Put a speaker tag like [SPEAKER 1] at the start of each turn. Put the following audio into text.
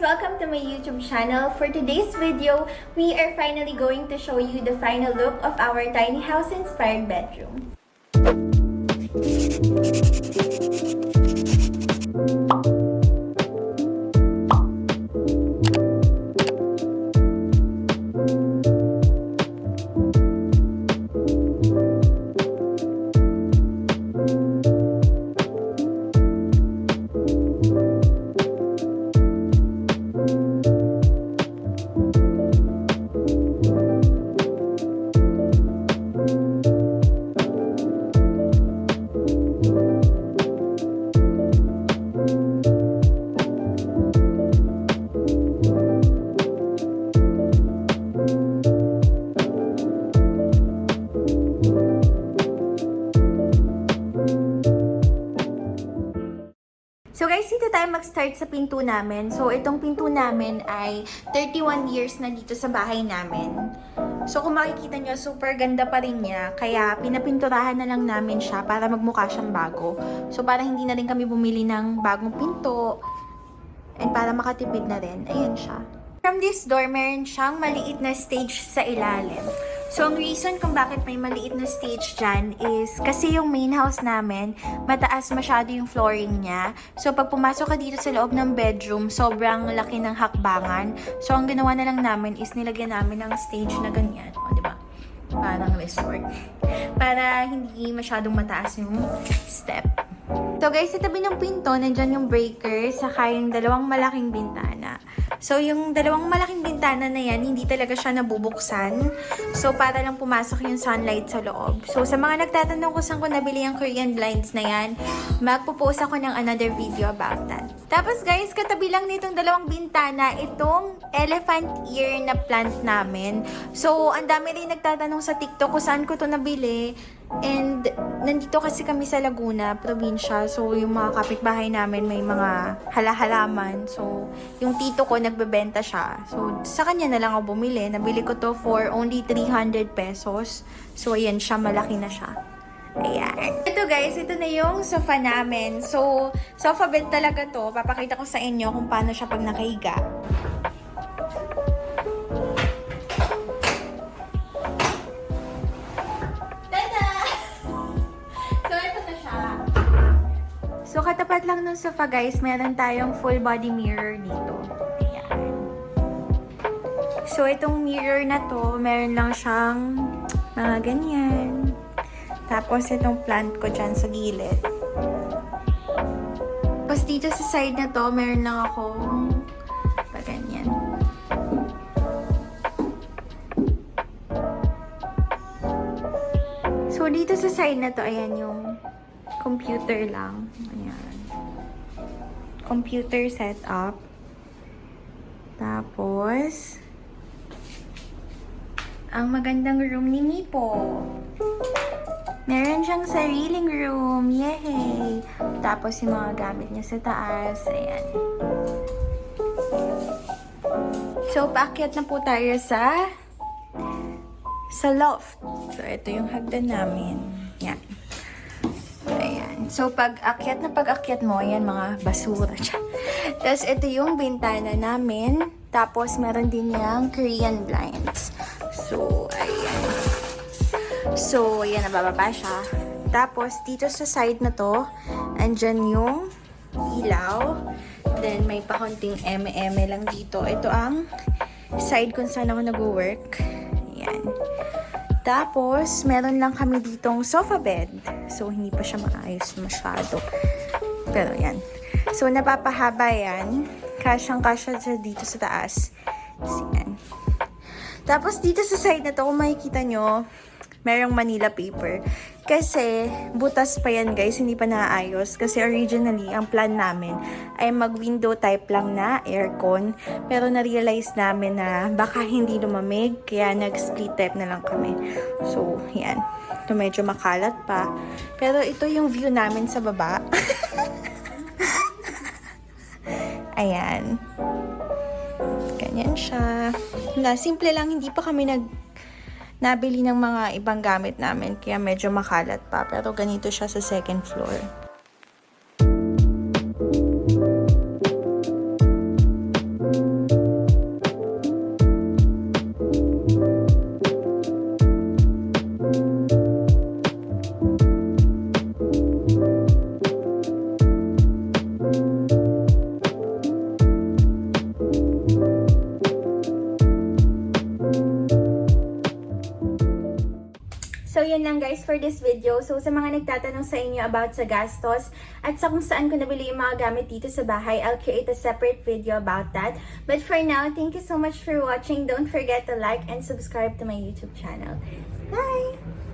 [SPEAKER 1] Welcome to my YouTube channel. For today's video, we are finally going to show you the final look of our tiny house inspired bedroom. So guys, dito tayo mag-start sa pinto namin. So itong pinto namin ay 31 years na dito sa bahay namin. So kung makikita nyo, super ganda pa rin niya. Kaya pinapinturahan na lang namin siya para magmukha siyang bago. So para hindi na rin kami bumili ng bagong pinto. And para makatipid na rin. Ayan siya. From this door, meron siyang maliit na stage sa ilalim. So, ang reason kung bakit may maliit na stage dyan is kasi yung main house namin, mataas masyado yung flooring niya. So, pag pumasok ka dito sa loob ng bedroom, sobrang laki ng hakbangan. So, ang ginawa na lang namin is nilagyan namin ng stage na ganyan. O, diba? Parang resort. Para hindi masyadong mataas yung step. So, guys, sa tabi ng pinto, nandyan yung breaker, saka yung dalawang malaking bintana. So, yung dalawang malaking bintana na yan, hindi talaga siya nabubuksan. So, para lang pumasok yung sunlight sa loob. So, sa mga nagtatanong kung saan ko nabili yung Korean blinds na yan, magpo-post ako ng another video about that. Tapos, guys, katabi lang nitong dalawang bintana, itong elephant ear na plant namin. So, ang dami rin nagtatanong sa TikTok kung saan ko to nabili. And, nandito kasi kami sa Laguna, probinsya. So, yung mga kapitbahay namin may mga halaman. So, yung tito ko nagbebenta siya. So, sa kanya na lang ako bumili. Nabili ko to for only 300 pesos. So, ayan siya. Malaki na siya. Ayan. Ito guys, ito na yung sofa namin. So, sofa bed talaga to. Papakita ko sa inyo kung paano siya pag nakahiga. So, katapat lang ng sofa guys, meron tayong full body mirror dito. Ayan. So, itong mirror na to, meron lang siyang mga ganyan. Tapos, itong plant ko dyan sa gilid. Tapos, dito sa side na to, meron lang akong ganyan. So, dito sa side na to, ayan yung computer lang. Ayan. Computer setup. Tapos, ang magandang room ni Mipo. Meron siyang sariling room. Yay! Tapos, yung mga gamit niya sa taas. Ayan. So, paakyat na po tayo sa loft. So, ito yung hagdan namin. Yan. So, pag-akyat mo, ayan, mga basura siya. Tapos, ito yung bintana namin. Tapos, meron din yung Korean blinds. So, ayan. So, ayan, nabababa siya. Tapos, dito sa side na to, andyan yung ilaw. Then, may pakunting eme-eme lang dito. Ito ang side kung saan ako nag-work. Ayan. Tapos, meron lang kami ditong sofa bed. So, hindi pa siya maayos masyado. Pero, yan. So, napapahaba yan. Kasyang-kasya dito sa taas. So, yan. Tapos, dito sa side na to, kung makikita nyo, merong Manila paper. Kasi, butas pa yan guys, hindi pa naayos. Kasi originally, ang plan namin ay mag-window type lang na aircon. Pero na-realize namin na baka hindi lumamig, kaya nag-split type na lang kami. So, yan. Ito medyo makalat pa. Pero ito yung view namin sa baba. Ayan. Ganyan siya. Simple lang, hindi pa kami nabili ng mga ibang gamit namin, kaya medyo makalat pa. Pero ganito siya sa second floor. So, yun lang guys for this video. So, sa mga nagtatanong sa inyo about sa gastos at sa kung saan ko nabili yung mga gamit dito sa bahay, I'll create a separate video about that. But for now, thank you so much for watching. Don't forget to like and subscribe to my YouTube channel. Bye!